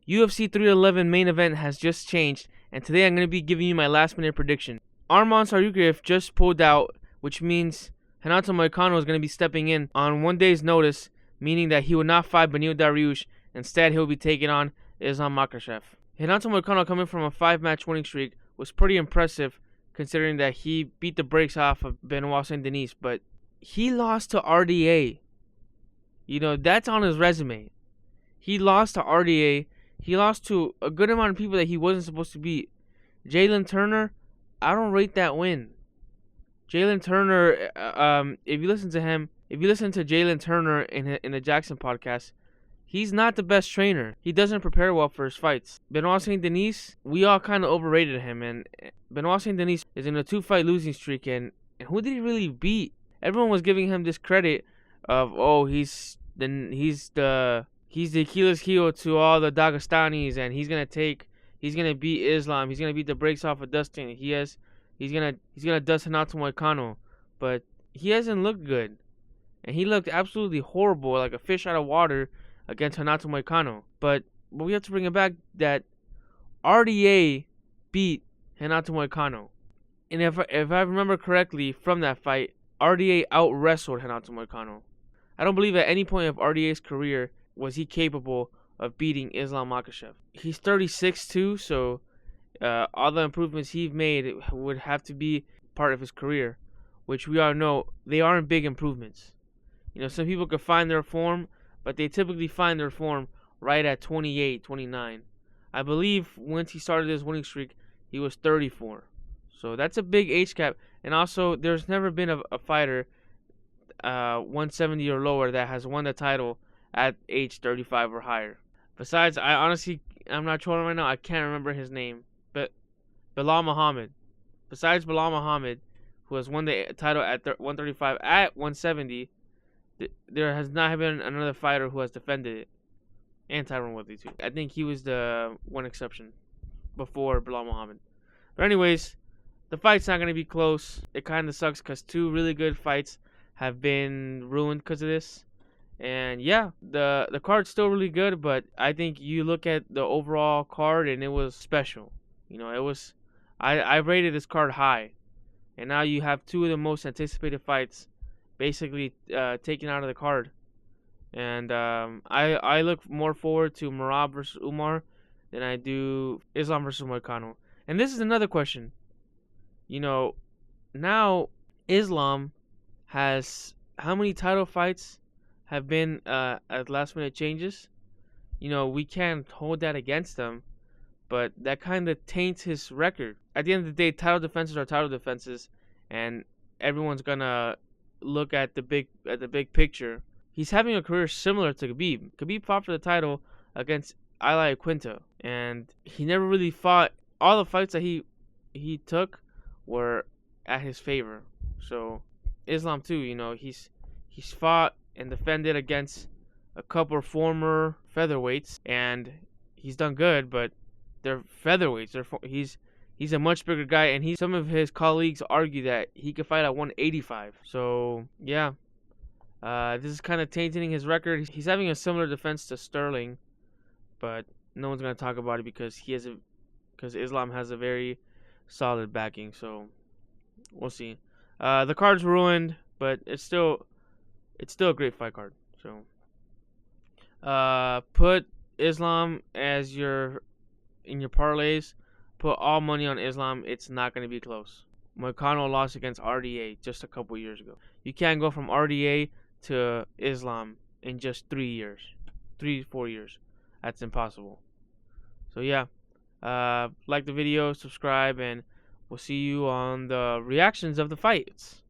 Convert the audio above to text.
UFC 311 main event has just changed, and today I'm going to be giving you my last minute prediction. Arman Tsarukrev just pulled out, which means Renato Moicano is going to be stepping in on 1 day's notice, meaning that he will not fight Beneil Dariush. Instead, he'll be taking on Islam Makhachev. Renato Moicano, coming from a 5-match winning streak, was pretty impressive considering that he beat the brakes off of Benoit Saint Denis, but he lost to RDA. That's on his resume. He lost to RDA. He lost to a good amount of people that he wasn't supposed to beat. Jalen Turner, I don't rate that win. Jalen Turner, if you listen to Jalen Turner in the Jackson podcast, he's not the best trainer. He doesn't prepare well for his fights. Benoit Saint Denis, we all kind of overrated him, and Benoit Saint Denis is in a 2-fight losing streak, and who did he really beat? Everyone was giving him this credit of, he's the Achilles heel to all the Dagestanis, and he's gonna beat Islam. He's gonna beat the brakes off of Dustin. He's gonna dust Renato Moicano, but he hasn't looked good, and he looked absolutely horrible, like a fish out of water against Renato Moicano. But we have to bring it back that RDA beat Renato Moicano, and if I remember correctly from that fight, RDA out-wrestled Renato Moicano. I don't believe at any point of RDA's career was he capable of beating Islam Makhachev. He's 36 too, so all the improvements he's made would have to be part of his career, which we all know they aren't big improvements. Some people could find their form, but they typically find their form right at 28, 29. I believe once he started his winning streak, he was 34. So that's a big age gap. And also, there's never been a fighter 170 or lower that has won the title at age 35 or higher. Besides, I'm not trolling right now. I can't remember his name. But Bilal Muhammad. Besides Bilal Muhammad, who has won the title at 135, at 170, there has not been another fighter who has defended it. And Tyron Woodley too. I think he was the one exception before Bilal Muhammad. But anyways, the fight's not going to be close. It kind of sucks because 2 really good fights have been ruined because of this. And yeah, the card's still really good, but I think you look at the overall card and it was special. I rated this card high. And now you have 2 of the most anticipated fights basically taken out of the card. And I look more forward to Merab versus Umar than I do Islam versus Moicano. And this is another question. Now Islam has how many title fights have been at last minute changes? We can't hold that against them, but that kind of taints his record. At the end of the day, title defenses are title defenses, and everyone's gonna look at the big picture. He's having a career similar to Khabib. Khabib fought for the title against Ilia Quinta, and he never really fought. All the fights that he took were at his favor. So Islam too, he's fought and defended against a couple of former featherweights, and he's done good, but they're featherweights. He's a much bigger guy, and some of his colleagues argue that he could fight at 185. So yeah, this is kind of tainting his record. He's having a similar defense to Sterling, but no one's gonna talk about it because Islam has a very solid backing. So we'll see. The card's ruined, but it's still a great fight card. So put Islam as in your parlays. Put all money on Islam. It's not going to be close. Moicano lost against RDA just a couple years ago. You can't go from RDA to Islam in just 4 years. That's impossible. So yeah, like the video, subscribe, and we'll see you on the reactions of the fights.